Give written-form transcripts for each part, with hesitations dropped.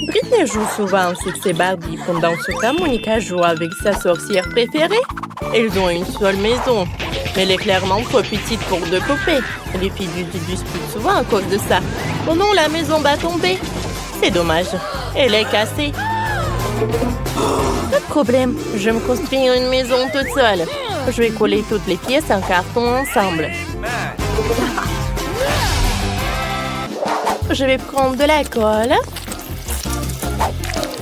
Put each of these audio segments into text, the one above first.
Britney joue souvent au succès Barbie. Pendant ce temps, Monica joue avec sa sorcière préférée. Ils ont une seule maison, mais elle est clairement trop petite pour deux poupées. Les filles disputent souvent à cause de ça. Oh non, la maison va tomber. C'est dommage. Elle est cassée. Pas de problème. Je vais me construire une maison toute seule. Je vais coller toutes les pièces en carton ensemble. Je vais prendre de la colle.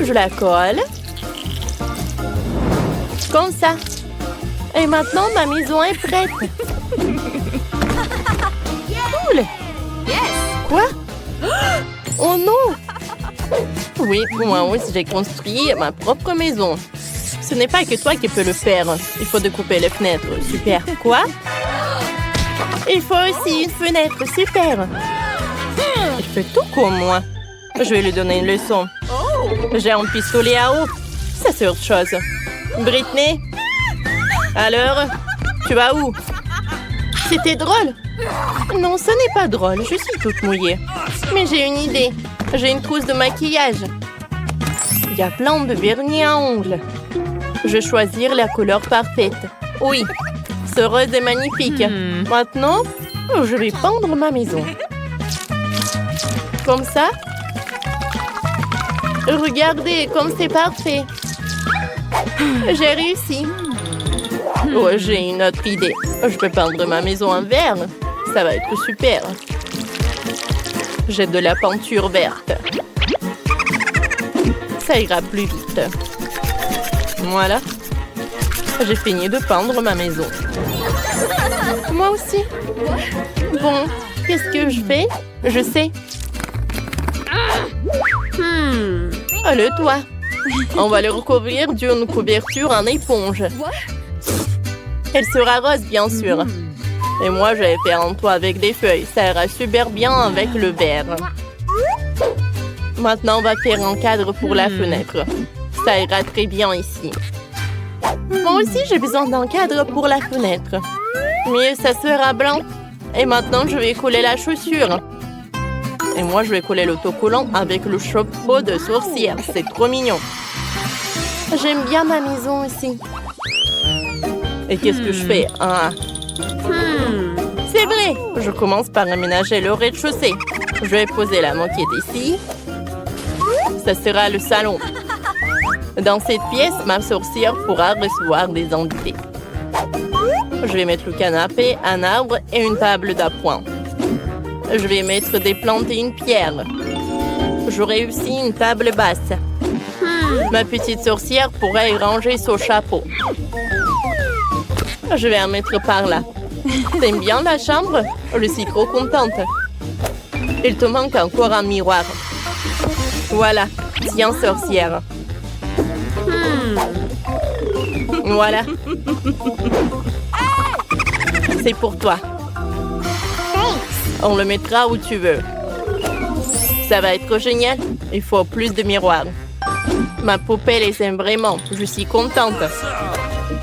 Je la colle. Comme ça. Et maintenant, ma maison est prête. Cool. Quoi? Oh non! Oui, moi aussi, j'ai construit ma propre maison. Ce n'est pas que toi qui peux le faire. Il faut découper les fenêtres. Super. Quoi? Il faut aussi une fenêtre. Super. Il fait tout comme moi. Je vais lui donner une leçon. J'ai un pistolet à eau. Ça, c'est autre chose. Britney? Alors? Tu vas où? C'était drôle. Non, ce n'est pas drôle. Je suis toute mouillée. Mais j'ai une idée. J'ai une trousse de maquillage. Il y a plein de vernis à ongles. Je vais choisir la couleur parfaite. Oui, ce rose est magnifique. Maintenant, je vais peindre ma maison. Comme ça. Regardez, comme c'est parfait. J'ai réussi. Oh, j'ai une autre idée. Je peux peindre ma maison en vert. Ça va être super. J'ai de la peinture verte. Ça ira plus vite. Voilà. J'ai fini de peindre ma maison. Moi aussi. Bon, qu'est-ce que je fais? Je sais. Le toit. On va le recouvrir d'une couverture en éponge. Elle sera rose, bien sûr. Et moi, je vais faire un toit avec des feuilles. Ça ira super bien avec le vert. Maintenant, on va faire un cadre pour la fenêtre. Ça ira très bien ici. Moi aussi, j'ai besoin d'un cadre pour la fenêtre. Mais ça sera blanc. Et maintenant, je vais coller la chaussure. Et moi, je vais coller l'autocollant avec le chapeau de sorcière. C'est trop mignon. J'aime bien ma maison aussi. Et qu'est-ce que je fais? C'est vrai. Je commence par aménager le rez-de-chaussée. Je vais poser la moquette ici. Ça sera le salon. Dans cette pièce, ma sorcière pourra recevoir des invités. Je vais mettre le canapé, un arbre et une table d'appoint. Je vais mettre des plantes et une pierre. J'aurai aussi une table basse. Ma petite sorcière pourra y ranger son chapeau. Je vais en mettre par là. T'aimes bien la chambre? Je suis trop contente. Il te manque encore un miroir. Voilà. Tiens, sorcière. Voilà. C'est pour toi. On le mettra où tu veux. Ça va être génial. Il faut plus de miroirs. Ma poupée les aime vraiment. Je suis contente.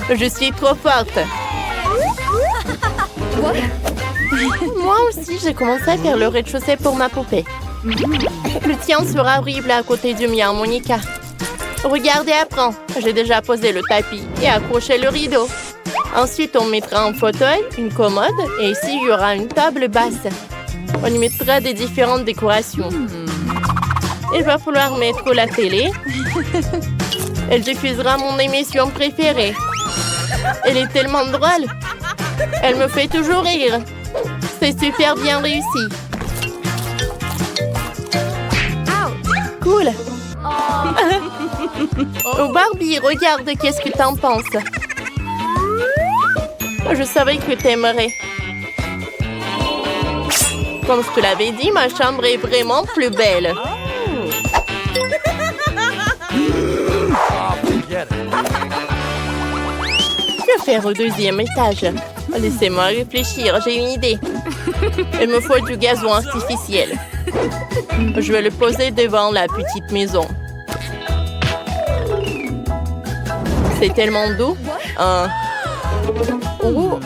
Je suis trop forte. Moi aussi, j'ai commencé à faire le rez-de-chaussée pour ma poupée. Le tien sera horrible à côté du mien, Monica. Regardez, apprends. J'ai déjà posé le tapis et accroché le rideau. Ensuite, on mettra un fauteuil, une commode et ici, il y aura une table basse. On y mettra des différentes décorations. Il va falloir mettre la télé. Elle diffusera mon émission préférée. Elle est tellement drôle. Elle me fait toujours rire. C'est super bien réussi. Cool. Oh Barbie, regarde, qu'est-ce que t'en penses? Je savais que t'aimerais. Comme je te l'avais dit, ma chambre est vraiment plus belle. Que faire au deuxième étage? Laissez-moi réfléchir, j'ai une idée. Il me faut du gazon artificiel. Je vais le poser devant la petite maison. C'est tellement doux. Oh.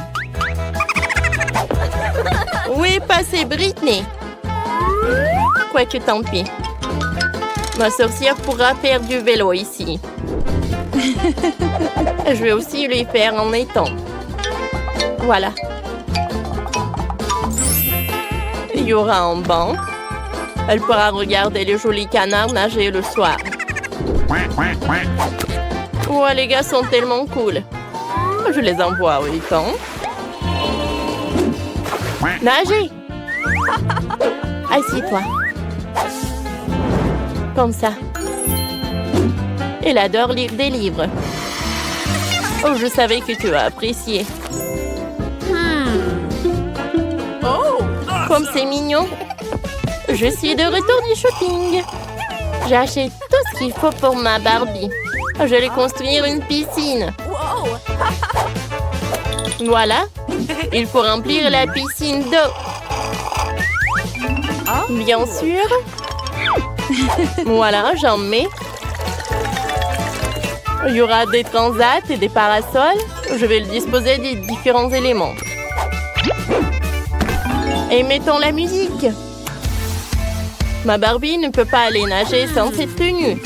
Où est passée Britney? Quoique tant pis. Ma sorcière pourra faire du vélo ici. Je vais aussi lui faire en étang. Voilà. Il y aura un banc. Elle pourra regarder les jolis canards nager le soir. Oh, les gars sont tellement cool. Je les envoie au étang. Nager! Assieds-toi. Comme ça. Elle adore lire des livres. Oh, je savais que tu as apprécié. Comme c'est mignon. Je suis de retour du shopping. J'ai acheté tout ce qu'il faut pour ma Barbie. Je vais construire une piscine. Voilà. Il faut remplir la piscine d'eau. Bien sûr. Voilà, j'en mets. Il y aura des transats et des parasols. Je vais le disposer des différents éléments. Et mettons la musique. Ma Barbie ne peut pas aller nager sans cette tenue.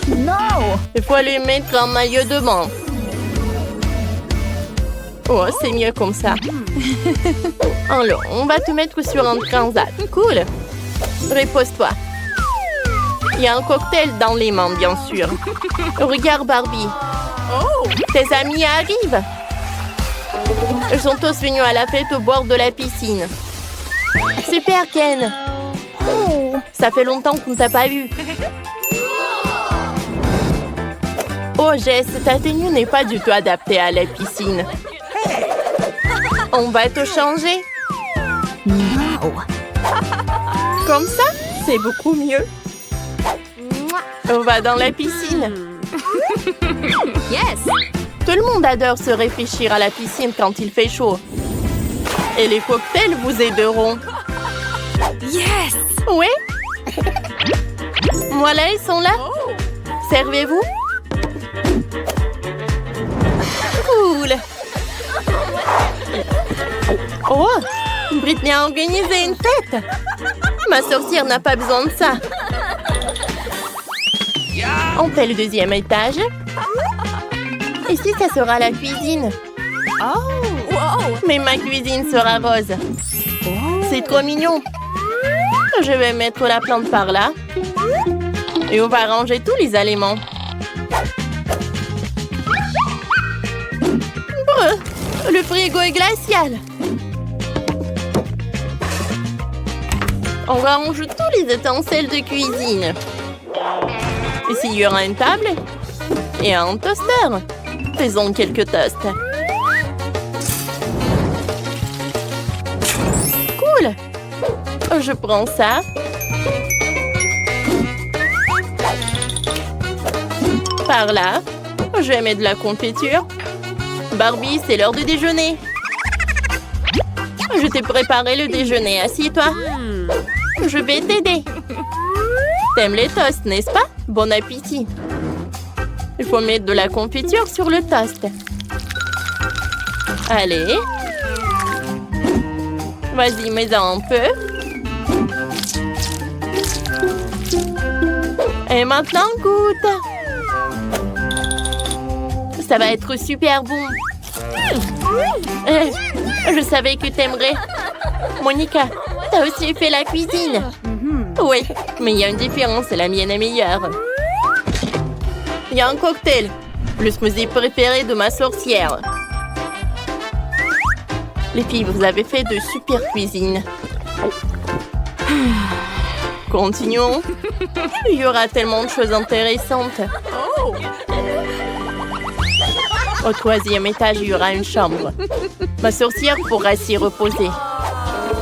Non! Il faut lui mettre un maillot de bain. Oh, c'est mieux comme ça. Alors, on va te mettre sur un transat. Cool. Repose-toi. Il y a un cocktail dans les mains, bien sûr. Regarde, Barbie. Tes amis arrivent. Ils sont tous venus à la fête au bord de la piscine. Super, Ken. Ça fait longtemps qu'on ne t'a pas vu. Oh, Jess, ta tenue n'est pas du tout adaptée à la piscine. On va te changer. Non. Comme ça, c'est beaucoup mieux. On va dans la piscine. Yes! Tout le monde adore se réfléchir à la piscine quand il fait chaud. Et les cocktails vous aideront. Yes! Oui? Voilà, ils sont là. Servez-vous. Cool. Oh! Britney a organisé une fête. Ma sorcière n'a pas besoin de ça. On fait le deuxième étage. Ici, ça sera la cuisine. Oh! Mais ma cuisine sera rose. C'est trop mignon. Je vais mettre la plante par là. Et on va ranger tous les aliments. Brr, le frigo est glacial. On range tous les ustensiles de cuisine. Ici, il y aura une table et un toaster. Faisons quelques toasts. Cool. Je prends ça. Par là. Je vais mettre de la confiture. Barbie, c'est l'heure de déjeuner. Je t'ai préparé le déjeuner. Assieds-toi. Je vais t'aider. T'aimes les toasts, n'est-ce pas? Bon appétit. Il faut mettre de la confiture sur le toast. Allez. Vas-y, mets-en un peu. Et maintenant, goûte. Ça va être super bon. Je savais que t'aimerais. Monica, t'as aussi fait la cuisine. Oui, mais il y a une différence, la mienne est meilleure. Il y a un cocktail, le smoothie préféré de ma sorcière. Les filles, vous avez fait de super cuisine. Continuons. Il y aura tellement de choses intéressantes. Au troisième étage, il y aura une chambre. Ma sorcière pourra s'y reposer.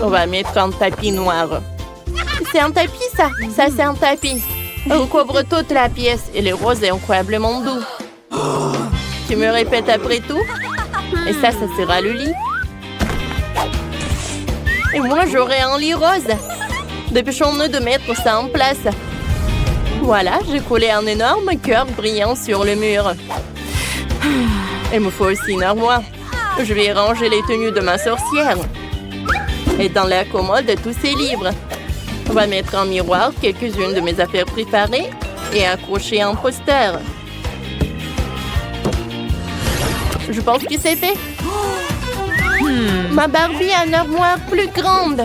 On va mettre un tapis noir. C'est un tapis, ça? Ça, c'est un tapis. On couvre toute la pièce et le rose est incroyablement doux. Tu me répètes après tout? Et ça sera le lit. Et moi, j'aurai un lit rose. Dépêchons-nous de mettre ça en place. Voilà, j'ai collé un énorme cœur brillant sur le mur. Il me faut aussi une armoire. Je vais ranger les tenues de ma sorcière. Et dans la commode, tous ces livres. On va mettre en miroir quelques-unes de mes affaires préparées et accrocher un poster. Je pense que c'est fait. Ma Barbie a une armoire plus grande.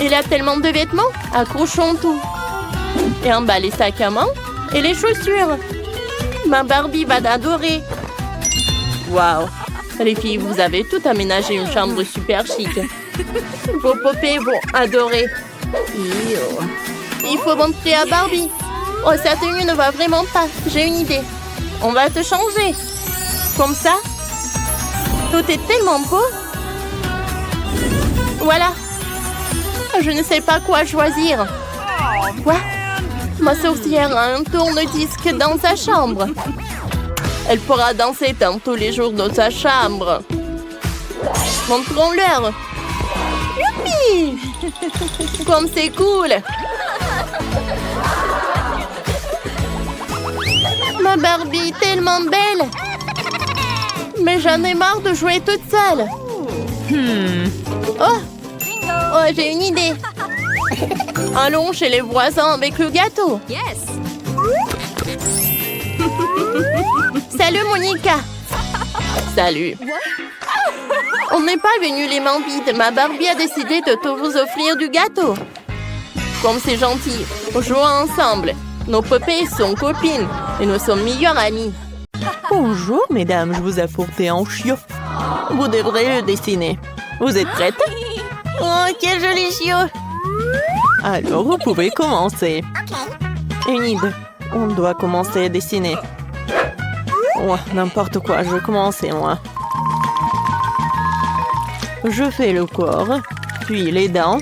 Elle a tellement de vêtements. Accrochons tout. Et en bas, les sacs à main et les chaussures. Ma Barbie va adorer. Waouh! Les filles, vous avez tout aménagé une chambre super chic. Vos poupées vont adorer. Il faut montrer à Barbie. Oh, sa tenue ne va vraiment pas. J'ai une idée. On va te changer. Comme ça. Tout est tellement beau. Voilà. Je ne sais pas quoi choisir. Quoi? Ma sorcière a un tourne-disque dans sa chambre. Elle pourra danser dans tous les jours dans sa chambre. Montrons-leur. Youpi! Comme c'est cool. Ma Barbie tellement belle. Mais j'en ai marre de jouer toute seule. Oh, j'ai une idée. Allons chez les voisins avec le gâteau. Yes. Salut, Monica. Salut. On n'est pas venu les mains vides. Ma Barbie a décidé de te vous offrir du gâteau. Comme c'est gentil, jouons ensemble. Nos poupées sont copines et nous sommes meilleures amies. Bonjour, mesdames, je vous ai apporté un chiot. Vous devrez le dessiner. Vous êtes prêtes? Oh, quel joli chiot! Alors, vous pouvez commencer. Enid, on doit commencer à dessiner. Oh, n'importe quoi, je vais commencer, moi. Je fais le corps, puis les dents,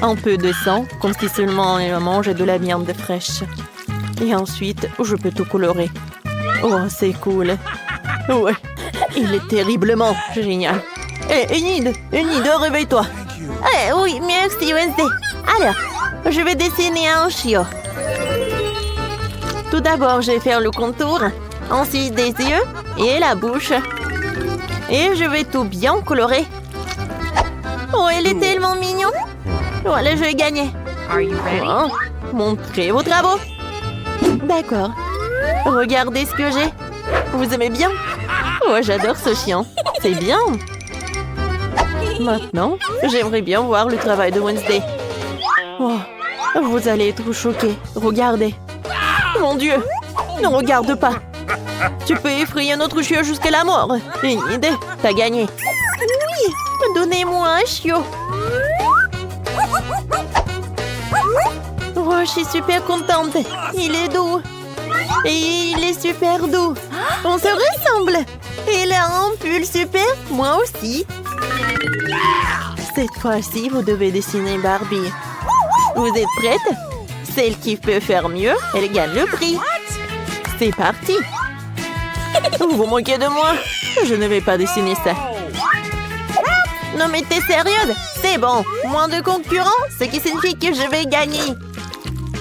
un peu de sang, comme si seulement on mangeait de la viande fraîche. Et ensuite, je peux tout colorer. Oh, c'est cool. Ouais, il est terriblement génial. Hé, Enid, réveille-toi. Oui, merci, Wednesday. Alors, je vais dessiner un chiot. Tout d'abord, je vais faire le contour, ensuite des yeux et la bouche. Et je vais tout bien colorer. Oh, il est tellement mignon. Voilà, je vais gagner. Are you ready? Oh, montrez vos travaux. D'accord. Regardez ce que j'ai. Vous aimez bien? Oh, j'adore ce chien. C'est bien. Maintenant, j'aimerais bien voir le travail de Wednesday. Oh, vous allez être choqués. Regardez. Mon Dieu. Ne regarde pas. Tu peux effrayer notre chiot jusqu'à la mort. Une idée. T'as gagné. Oui. Donnez-moi un chiot. Oh, je suis super contente. Il est doux. Et il est super doux. On se ressemble. Il a un pull super. Moi aussi. Cette fois-ci, vous devez dessiner Barbie. Vous êtes prête? Celle qui peut faire mieux, elle gagne le prix. C'est parti. Vous vous moquez de moi? Je ne vais pas dessiner ça. Non mais t'es sérieuse? C'est bon. Moins de concurrents, ce qui signifie que je vais gagner.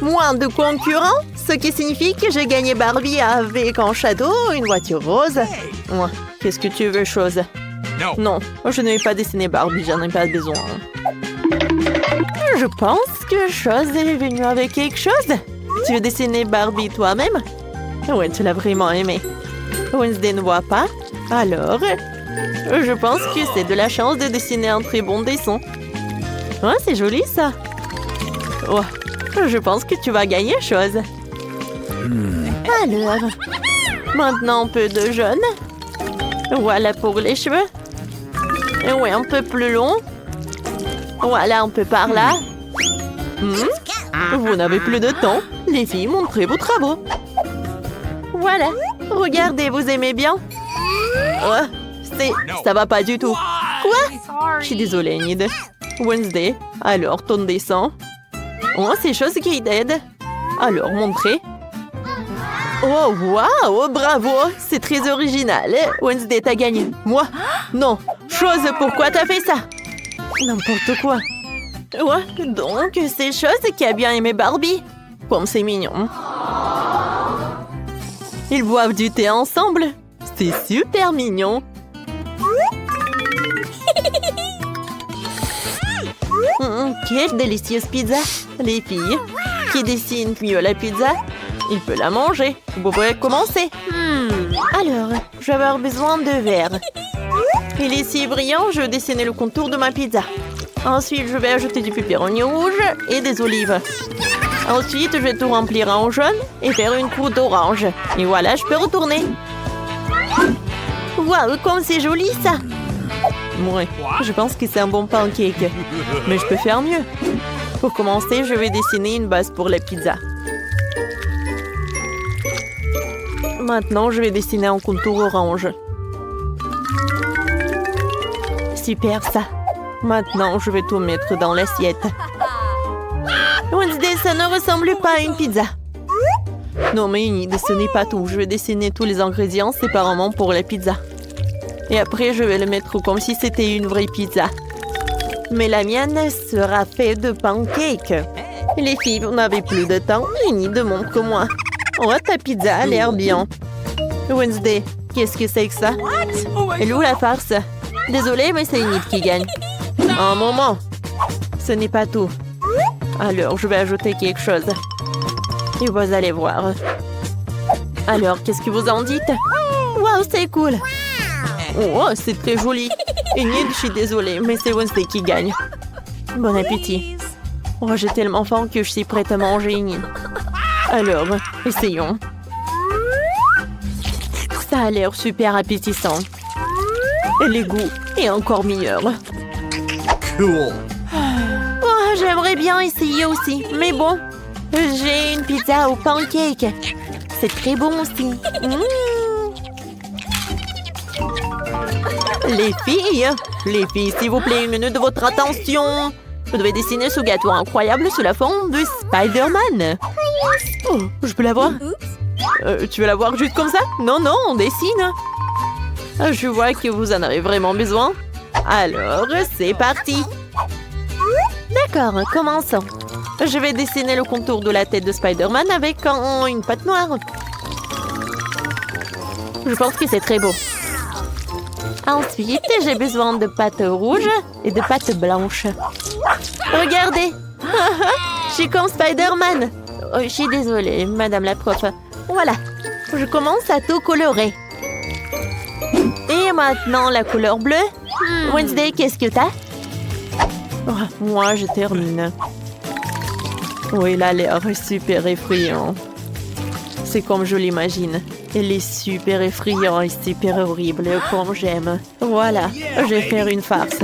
Moins de concurrents, ce qui signifie que j'ai gagné Barbie avec un château, une voiture rose. Ouais, qu'est-ce que tu veux, chose? Non, je ne vais pas dessiner Barbie, j'en ai pas besoin. Je pense que Chose est venue avec quelque chose. Tu veux dessiner Barbie toi-même? Ouais, tu l'as vraiment aimé. Wednesday ne voit pas. Alors, je pense que c'est de la chance de dessiner un très bon dessin. Ouais, c'est joli ça. Oh, je pense que tu vas gagner, Chose. Alors, maintenant un peu de jaune. Voilà pour les cheveux. Ouais, un peu plus long. Voilà, un peu par là. Vous n'avez plus de temps. Les filles, montrez vos travaux. Voilà. Regardez, vous aimez bien? Oh, ça va pas du tout. Quoi? Je suis désolée, Enid. Wednesday, alors ton dessin. Oh, c'est Chose qui t'aide. Alors, montrez. Oh, waouh, bravo. C'est très original. Wednesday, t'as gagné. Moi? Non. Chose, pourquoi t'as fait ça? N'importe quoi. Ouais, donc c'est Chose qui a bien aimé Barbie. Comme c'est mignon. Ils boivent du thé ensemble. C'est super mignon. Quelle délicieuse pizza. Les filles, Qui dessine mieux la pizza, il peut la manger. Vous pouvez commencer. Alors, je vais avoir besoin de verre. Il est si brillant, je vais dessiner le contour de ma pizza. Ensuite, je vais ajouter du pepperoni rouge et des olives. Ensuite, je vais tout remplir en jaune et faire une croûte orange. Et voilà, je peux retourner. Waouh, comme c'est joli ça! Ouais, je pense que c'est un bon pancake. Mais je peux faire mieux. Pour commencer, je vais dessiner une base pour la pizza. Maintenant, je vais dessiner un contour orange. Super ça. Maintenant, je vais tout mettre dans l'assiette. Wednesday, ça ne ressemble pas à une pizza. Non, mais Enid, ce n'est pas tout. Je vais dessiner tous les ingrédients séparément pour la pizza. Et après, je vais le mettre comme si c'était une vraie pizza. Mais la mienne sera faite de pancakes. Les filles, vous n'avez plus de temps. Enid, montre-moi. Oh, ta pizza a l'air bien. Wednesday, qu'est-ce que c'est que ça? Elle est où la farce? Désolée, mais c'est Enid qui gagne. Un moment. Ce n'est pas tout. Alors, je vais ajouter quelque chose. Et vous allez voir. Alors, qu'est-ce que vous en dites? Waouh, c'est cool. Oh, c'est très joli. Enid, je suis désolée, mais c'est Wednesday qui gagne. Bon appétit. Oh, j'ai tellement faim que je suis prête à manger, Enid. Alors, essayons. Ça a l'air super appétissant. Et les goûts est encore meilleur. Cool. Oh, j'aimerais bien essayer aussi. Mais bon, j'ai une pizza au pancake. C'est très bon aussi. Les filles, s'il vous plaît, une minute de votre attention. Je devais dessiner ce gâteau incroyable sous la forme de Spider-Man. Oh, je peux la voir? Tu veux la voir juste comme ça? Non, non, on dessine. Je vois que vous en avez vraiment besoin. Alors, c'est parti. D'accord, commençons. Je vais dessiner le contour de la tête de Spider-Man avec une pâte noire. Je pense que c'est très beau. Ensuite, j'ai besoin de pâte rouge et de pâte blanche. Regardez. Je suis comme Spider-Man. Oh, je suis désolée, madame la prof. Voilà, je commence à tout colorer. Et maintenant, la couleur bleue. Wednesday, qu'est-ce que t'as? Oh, moi, je termine. Oui, il a l'air super effrayant. C'est comme je l'imagine. Elle est super effrayante et super horrible, comme j'aime. Voilà, je vais faire une farce.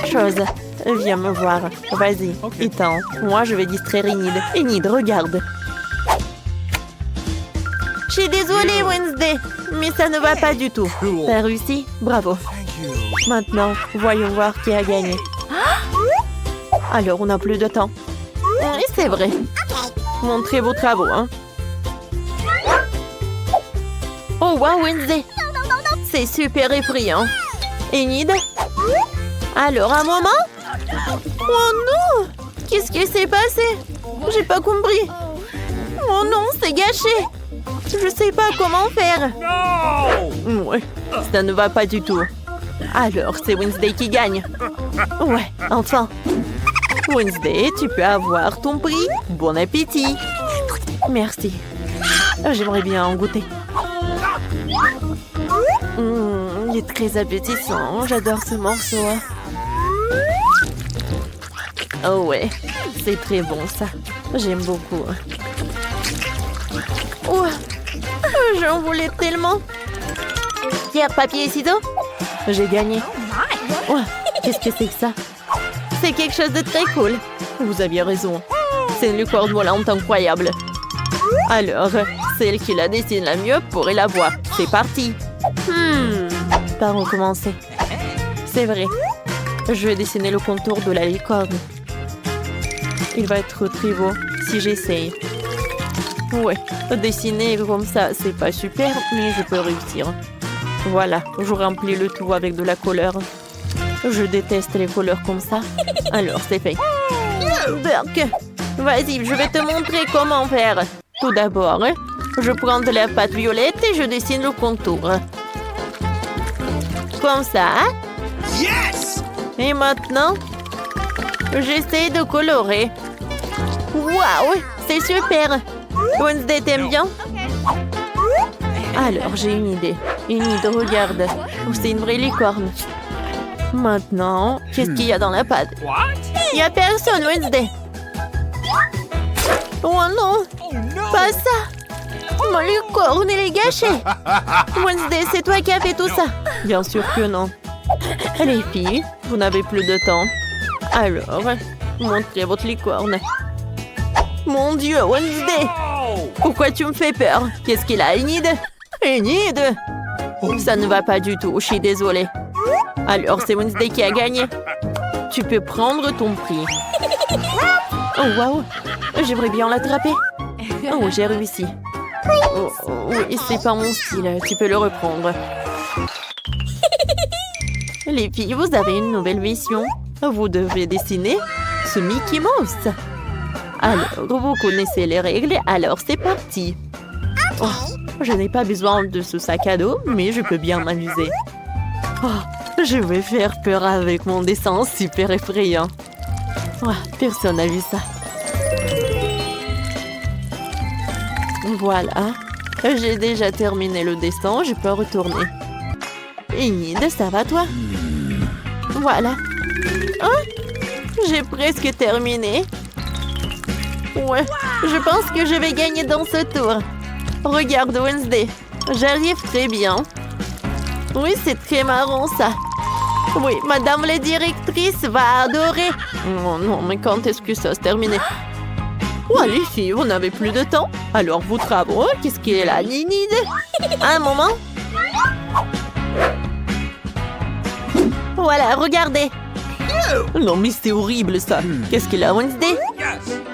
Chose, viens me voir. Vas-y, étends. Moi, je vais distraire Enid. Enid, regarde. Je suis désolée, Wednesday, mais ça ne va pas du tout. T'as réussi? Bravo. Maintenant, voyons voir qui a gagné. Alors, on n'a plus de temps. Oui, c'est vrai. Montrez vos travaux, hein. Oh, wow, Wednesday. C'est super effrayant. Enid? Alors, un moment? Oh non! Qu'est-ce qui s'est passé? J'ai pas compris. Oh non, c'est gâché. Je sais pas comment faire. Ouais, ça ne va pas du tout. Alors, c'est Wednesday qui gagne. Ouais, enfin. Wednesday, tu peux avoir ton prix. Bon appétit. Merci. J'aimerais bien en goûter. Il est très appétissant. J'adore ce morceau. Oh ouais, c'est très bon ça. J'aime beaucoup. Oh, j'en voulais tellement. Pierre, papier et ciseaux. J'ai gagné. Oh, qu'est-ce que c'est que ça? C'est quelque chose de très cool. Vous aviez raison. C'est une licorne volante incroyable. Alors, celle qui la dessine la mieux pourrait la voir. C'est parti. Par où commencer? C'est vrai. Je vais dessiner le contour de la licorne. Il va être très beau si j'essaye. Ouais, dessiner comme ça, c'est pas super, mais je peux réussir. Voilà, je remplis le tout avec de la couleur. Je déteste les couleurs comme ça. Alors, c'est fait. Burk, vas-y, je vais te montrer comment faire. Tout d'abord, je prends de la pâte violette et je dessine le contour. Comme ça. Yes! Et maintenant, j'essaie de colorer. Waouh, C'est super. Wednesday, t'aimes bien? Alors, j'ai une idée. Regarde. Oh, c'est une vraie licorne. Maintenant, qu'est-ce qu'il y a dans la pâte? Il n'y a personne, Wednesday. Oh non, pas ça. Ma licorne, elle est gâchée. Wednesday, c'est toi qui as fait tout ça? Bien sûr que non. Les filles, vous n'avez plus de temps. Alors, montrez votre licorne. Mon Dieu, Wednesday! Pourquoi tu me fais peur? Qu'est-ce qu'il a, Enid? Enid! Ça ne va pas du tout, je suis désolée. Alors, c'est Wednesday qui a gagné. Tu peux prendre ton prix. Oh, waouh! J'aimerais bien l'attraper. Oh, j'ai réussi. Oh, oui, c'est pas mon style. Tu peux le reprendre. Les filles, vous avez une nouvelle mission. Vous devez dessiner ce Mickey Mouse. Alors, vous connaissez les règles, alors c'est parti. Oh, je n'ai pas besoin de ce sac à dos, mais je peux bien m'amuser. Oh, je vais faire peur avec mon dessin super effrayant. Oh, personne n'a vu ça. Voilà. J'ai déjà terminé le dessin, je peux retourner. Enid, ça va toi? Voilà. Oh, j'ai presque terminé. Ouais, je pense que je vais gagner dans ce tour. Regarde, Wednesday. J'arrive très bien. Oui, c'est très marrant, ça. Oui, madame la directrice va adorer. Oh non, mais quand est-ce que ça se termine? Oh, les filles, vous n'avez plus de temps. Alors, vos travaux, qu'est-ce qu'il est là, Enid? Un moment. Voilà, regardez. Non, mais c'est horrible, ça. Qu'est-ce qu'il a, Wednesday?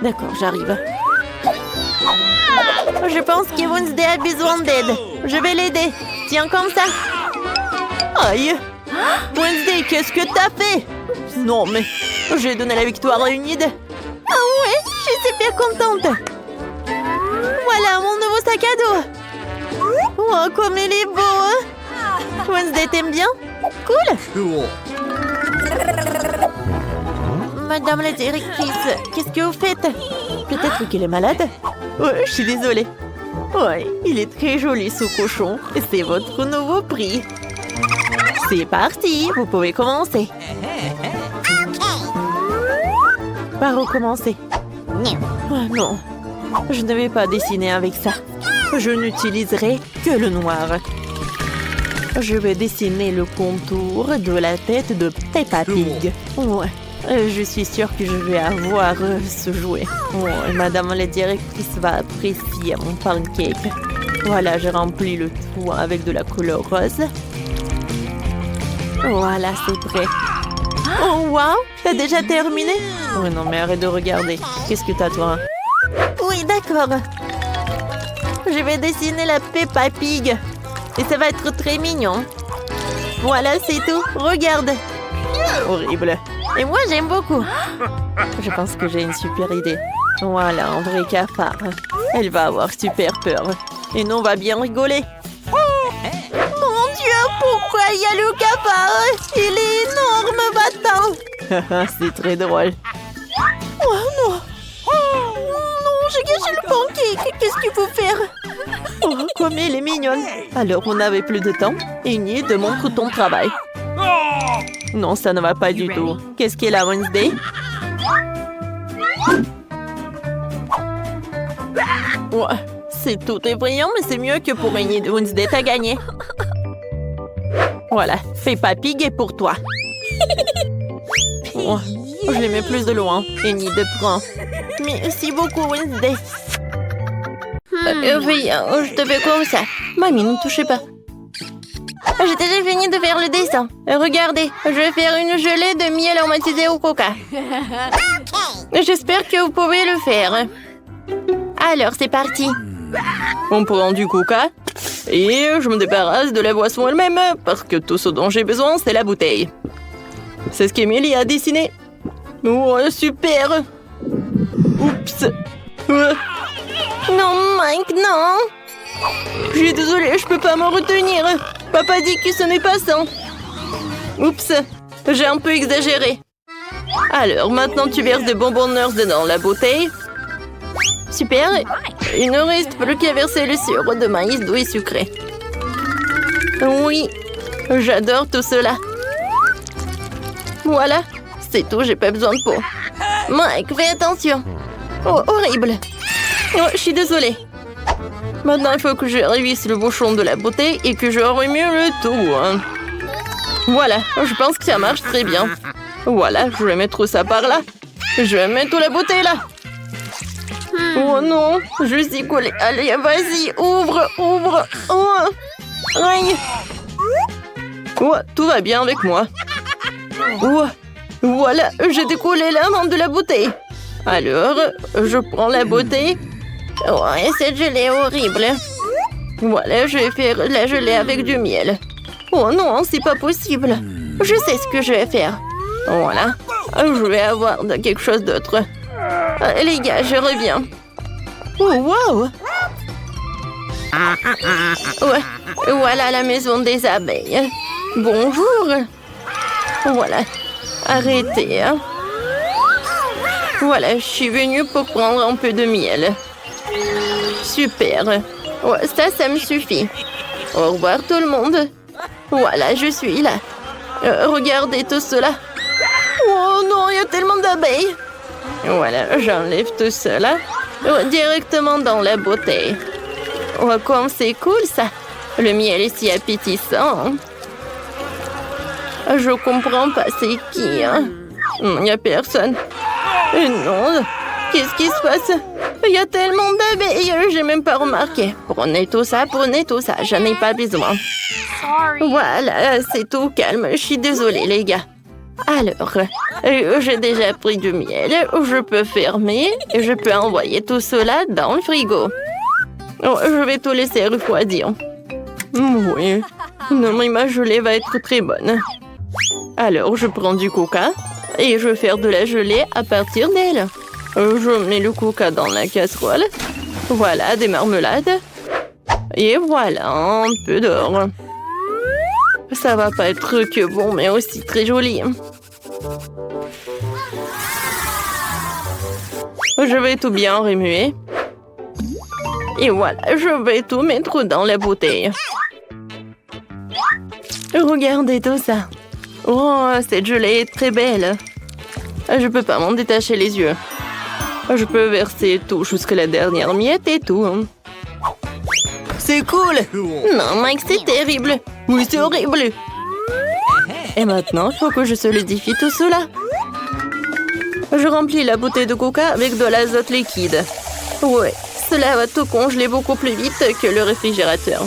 D'accord, j'arrive. Je pense que Wednesday a besoin d'aide. Je vais l'aider. Tiens, comme ça. Aïe. Wednesday, qu'est-ce que t'as fait? Non, mais j'ai donné la victoire à Enid. Ah ouais, je suis super contente. Voilà mon nouveau sac à dos. Oh, comme il est beau. Wednesday, t'aimes bien? Cool. Cool. Madame la directrice, qu'est-ce que vous faites? Peut-être qu'il est malade? Ouais, je suis désolée. Ouais, il est très joli ce cochon. Et c'est votre nouveau prix. C'est parti, vous pouvez commencer. Par où commencer? Oh non, je ne vais pas dessiner avec ça. Je n'utiliserai que le noir. Je vais dessiner le contour de la tête de Peppa Pig. Ouais. Je suis sûre que je vais avoir ce jouet. Oh, et madame la directrice va apprécier mon pancake. Voilà, j'ai rempli le tout avec de la couleur rose. Voilà, c'est prêt. Oh, wow! T'as déjà terminé? Oh non, mais arrête de regarder. Qu'est-ce que t'as, toi? Oui, d'accord. Je vais dessiner la Peppa Pig. Et ça va être très mignon. Voilà, c'est tout. Regarde. Horrible. Et moi, j'aime beaucoup. Je pense que j'ai une super idée. Voilà, un vrai cafard. Elle va avoir super peur. Et nous, on va bien rigoler. Mon Dieu, pourquoi il y a le cafard? Il est énorme, bâtard. C'est très drôle. Oh non. Non, j'ai gâché le pancake. Qu'est-ce qu'il faut faire? Oh, comme elle est mignonne. Alors, on n'avait plus de temps. Enid, montre ton travail. Non, ça ne va pas du tout. Qu'est-ce qu'elle a, Wednesday? Ouais, c'est tout effrayant, mais c'est mieux que pour Enid. Wednesday, t'as gagné. Voilà, Peppa Pig est pour toi. Oh, je les mets plus de loin. Enid, prends. Merci beaucoup, Wednesday. Oui, je te fais comme ça. Mamie, ne touchez pas. J'ai déjà fini de faire le dessin. Regardez, je vais faire une gelée de miel aromatisé au coca. J'espère que vous pouvez le faire. Alors, c'est parti. On prend du coca et je me débarrasse de la boisson elle-même parce que tout ce dont j'ai besoin, c'est la bouteille. C'est ce qu'Emily a dessiné. Oh, super. Oups. Non, Mike, non. Je suis désolée, je peux pas me retenir. Papa dit que ce n'est pas ça. Oups, j'ai un peu exagéré. Alors, maintenant tu verses des bonbons Nurse dans la bouteille. Super. Il ne reste plus qu'à verser le sirop de maïs doux et sucré. Oui, j'adore tout cela. Voilà, c'est tout, j'ai pas besoin de peau. Mike, fais attention. Oh, horrible. Oh, je suis désolée. Maintenant, il faut que je révisse le bouchon de la bouteille et que je remue le tout. Hein. Voilà, je pense que ça marche très bien. Voilà, je vais mettre ça par là. Je vais mettre la bouteille là. Oh non, je suis collée. Allez, vas-y, ouvre, ouvre. Oh. Aïe. Oh, tout va bien avec moi. Oh. Voilà, j'ai décollé la main de la bouteille. Alors, je prends la bouteille. Ouais, cette gelée est horrible. Voilà, je vais faire la gelée avec du miel. Oh non, c'est pas possible. Je sais ce que je vais faire. Voilà, je vais avoir quelque chose d'autre. Les gars, je reviens. Oh, wow! Ouais, voilà la maison des abeilles. Bonjour. Voilà, arrêtez. Hein. Voilà, je suis venue pour prendre un peu de miel. Super. Ouais, ça me suffit. Au revoir tout le monde. Voilà, je suis là. Regardez tout cela. Oh non, il y a tellement d'abeilles. Voilà, j'enlève tout cela directement dans la bouteille. Oh, comme c'est cool ça. Le miel est si appétissant. Je comprends pas, c'est qui, hein? Il n'y a personne. Non, qu'est-ce qui se passe? Il y a tellement d'abeilles, j'ai même pas remarqué. Prenez tout ça, j'en ai pas besoin. Voilà, c'est tout calme, je suis désolée les gars. Alors, j'ai déjà pris du miel, je peux fermer et je peux envoyer tout cela dans le frigo. Oh, je vais tout laisser refroidir. Oui, non mais ma gelée va être très bonne. Alors, je prends du coca et je vais faire de la gelée à partir d'elle. Je mets le coca dans la casserole. Voilà, des marmelades. Et voilà, un peu d'or. Ça va pas être que bon, mais aussi très joli. Je vais tout bien remuer. Et voilà, je vais tout mettre dans la bouteille. Regardez tout ça. Oh, cette gelée est très belle. Je peux pas m'en détacher les yeux. Je peux verser tout jusqu'à la dernière miette et tout. C'est cool. Non, Mike, c'est terrible. Oui, c'est horrible. Et maintenant, il faut que je solidifie tout cela. Je remplis la bouteille de coca avec de l'azote liquide. Ouais, cela va tout congeler beaucoup plus vite que le réfrigérateur.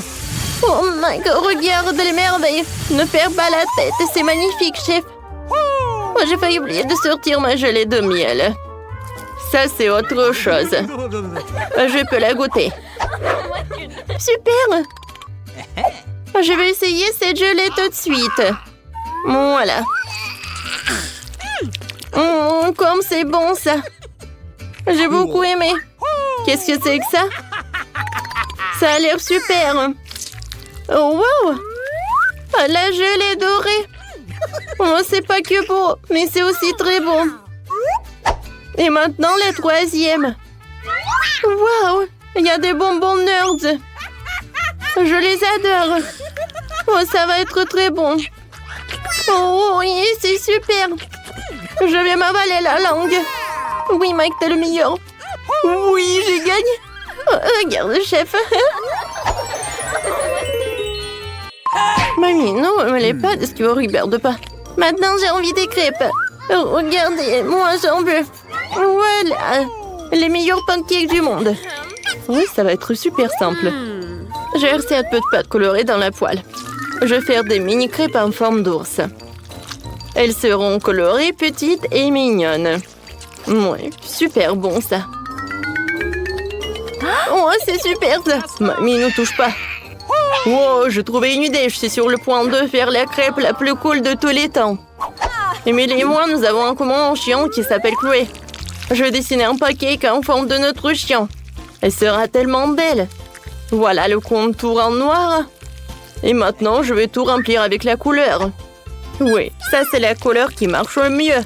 Oh Mike, regarde les merveilles. Ne perds pas la tête, c'est magnifique, chef. Oh, j'ai failli oublier de sortir ma gelée de miel. Ça, c'est autre chose. Je peux la goûter. Super! Je vais essayer cette gelée tout de suite. Voilà. Comme c'est bon, ça. J'ai beaucoup aimé. Qu'est-ce que c'est que ça? Ça a l'air super. Oh, wow! La gelée dorée. Oh, c'est pas que beau, mais c'est aussi très bon. Et maintenant, la troisième. Waouh! Il y a des bonbons nerds. Je les adore. Oh, ça va être très bon. Oh, oui, c'est super. Je vais m'avaler la langue. Oui, Mike, t'es le meilleur. Oui, j'ai gagné. Oh, regarde, chef. Mamie, non, me les pas de ce que vous regarde pas. Maintenant, j'ai envie des crêpes. Regardez, moi, j'en veux. Voilà. Les meilleurs pancakes du monde. Oui, ça va être super simple. J'ai versé un peu de pâte colorée dans la poêle. Je vais faire des mini crêpes en forme d'ours. Elles seront colorées, petites et mignonnes. Oui, super bon ça. Oh, c'est super ça. Mamie, ne touche pas. Oh, j'ai trouvé une idée. Je suis sur le point de faire la crêpe la plus cool de tous les temps. Émilie et moi, nous avons en commun un chien qui s'appelle Chloé. Je vais dessiner un pancake en forme de notre chien. Elle sera tellement belle. Voilà le contour en noir. Et maintenant, je vais tout remplir avec la couleur. Oui, ça c'est la couleur qui marche le mieux.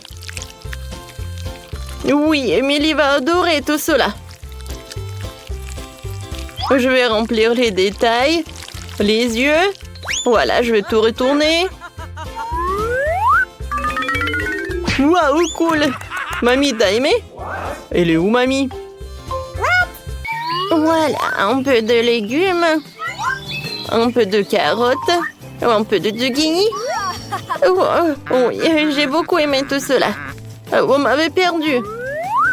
Oui, Émilie va adorer tout cela. Je vais remplir les détails. Les yeux. Voilà, je vais tout retourner. Waouh, cool. Mamie, t'as aimé? Elle est où, mamie? Voilà, un peu de légumes. Un peu de carottes. Un peu de zucchini. Oui, j'ai beaucoup aimé tout cela. Vous m'avez perdu.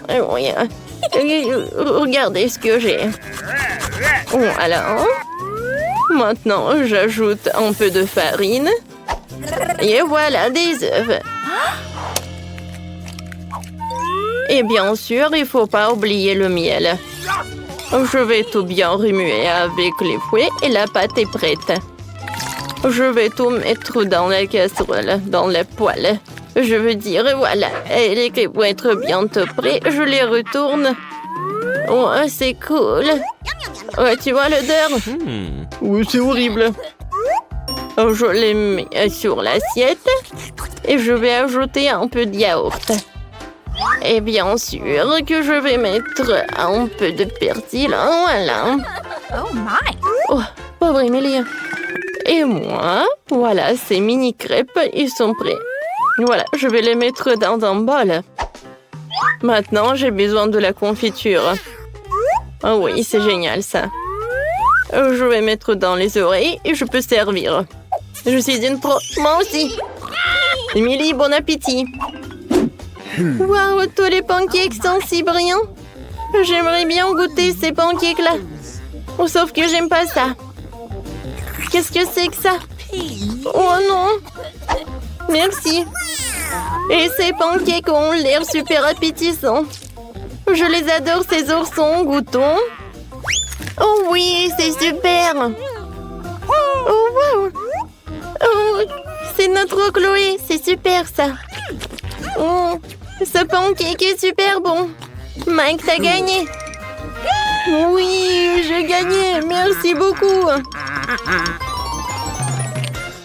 Oui. Regardez ce que j'ai. Voilà. Maintenant, j'ajoute un peu de farine. Et voilà des œufs. Et bien sûr, il ne faut pas oublier le miel. Je vais tout bien remuer avec les fouets et la pâte est prête. Je vais tout mettre dans la casserole, dans la poêle. Je veux dire, voilà, les crêpes vont être bientôt prêtes. Je les retourne. Oh, c'est cool. Ouais, tu vois l'odeur? Oui, c'est horrible. Je les mets sur l'assiette et je vais ajouter un peu de yaourt. Et bien sûr que je vais mettre un peu de persil. Voilà. Oh my! Oh, pauvre Émilie. Et moi, voilà, ces mini crêpes, ils sont prêts. Voilà, je vais les mettre dans un bol. Maintenant, j'ai besoin de la confiture. Oh oui, c'est génial ça. Je vais mettre dans les oreilles et je peux servir. Je suis une pro. Moi aussi. Émilie, bon appétit. Waouh, tous les pancakes sont si brillants. J'aimerais bien goûter ces pancakes-là. Oh, sauf que j'aime pas ça. Qu'est-ce que c'est que ça? Oh non. Merci. Et ces pancakes ont l'air super appétissants. Je les adore, ces oursons. Goûtons. Oh oui, c'est super. Oh wow. Oh, c'est notre Chloé. C'est super ça. Oh, ce pancake est super bon. Mike, t'as gagné. Oui, j'ai gagné. Merci beaucoup.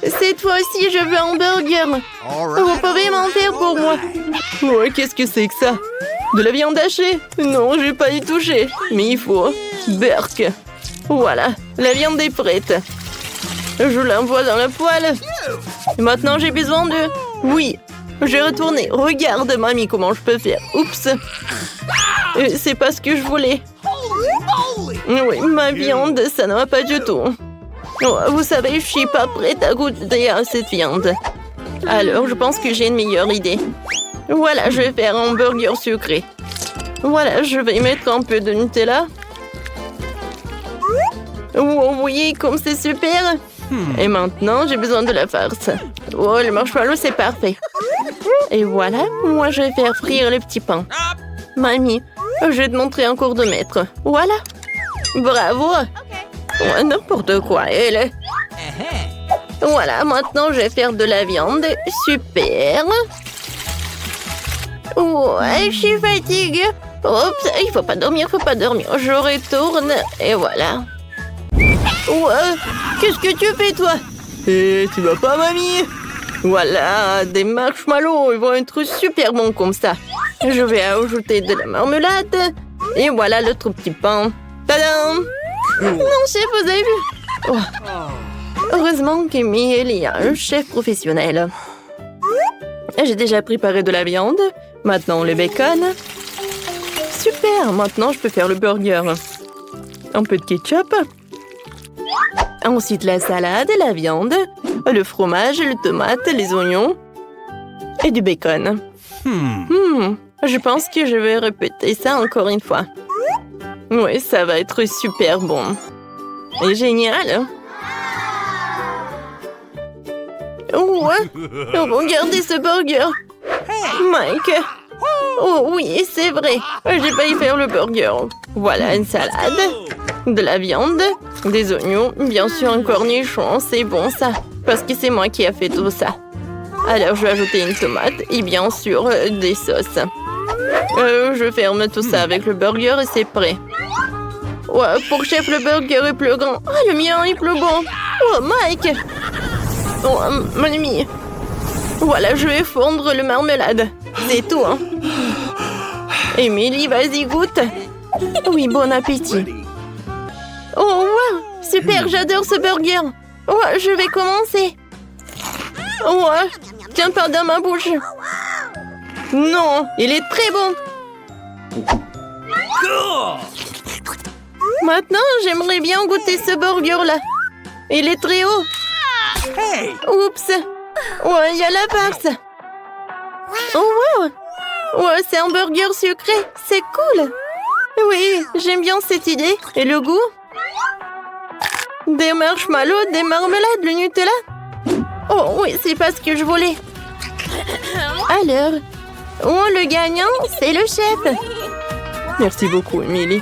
Cette fois-ci, je veux un burger. Vous pouvez m'en faire pour moi? Ouais, qu'est-ce que c'est que ça? De la viande hachée? Non, je vais pas y toucher. Mais il faut. Burk. Voilà, la viande est prête. Je l'envoie dans la poêle. Et maintenant, j'ai besoin de... Oui, j'ai retourné. Regarde, mamie, comment je peux faire. Oups. C'est pas ce que je voulais. Oui, ma viande, ça ne va pas du tout. Oh, vous savez, je suis pas prête à goûter à cette viande. Alors, je pense que j'ai une meilleure idée. Voilà, je vais faire un burger sucré. Voilà, je vais mettre un peu de Nutella. Oh oui, comme c'est super. Et maintenant, j'ai besoin de la farce. Oh, le marshmallow, c'est parfait. Et voilà, moi, je vais faire frire le petit pain. Mamie, je vais te montrer un cours de maître. Voilà. Bravo. Oh, n'importe quoi, elle. Voilà, maintenant, je vais faire de la viande. Super. Ouais, je suis fatiguée. Oups, il faut pas dormir, Je retourne et voilà. Ouais, qu'est-ce que tu fais, toi? Et tu vas pas, mamie? Voilà, des marshmallows, ils vont être super bons comme ça. Je vais ajouter de la marmelade. Et voilà l'autre petit pain. Tadam! Non, chef, vous avez vu? Oh. Heureusement qu'Emile est un chef professionnel. J'ai déjà préparé de la viande. Maintenant, le bacon. Super, maintenant, je peux faire le burger. Un peu de ketchup. Ensuite, la salade, la viande, le fromage, les tomates, les oignons et du bacon. Je pense que je vais répéter ça encore une fois. Oui, ça va être super bon. Et génial. Ouais, regardez ce burger. Mike. Oh oui, c'est vrai. J'ai failli faire le burger. Voilà une salade, de la viande, des oignons, bien sûr un cornichon. C'est bon ça, parce que c'est moi qui ai fait tout ça. Alors je vais ajouter une tomate et bien sûr des sauces. Je ferme tout ça avec le burger et c'est prêt. Ouais, pour chef, le burger est plus grand. Ah, le mien est plus bon. Oh, Mike. Oh, mon ami. Voilà, je vais fondre le marmelade. C'est tout, hein. Émilie, vas-y, goûte. Oui, bon appétit. Oh, wow! Super, j'adore ce burger. Ouais, je vais commencer. Ouais, tiens pas dans ma bouche. Non, il est très bon. Cool. Maintenant, j'aimerais bien goûter ce burger-là. Il est très haut. Hey. Oups. Ouais, il y a la farce. Oh, wow. Ouais, c'est un burger sucré. C'est cool. Oui, j'aime bien cette idée. Et le goût? Des marshmallows, des marmelades, le Nutella? Oh oui, c'est pas ce que je voulais. Alors, le gagnant, c'est le chef. Merci beaucoup, Emily.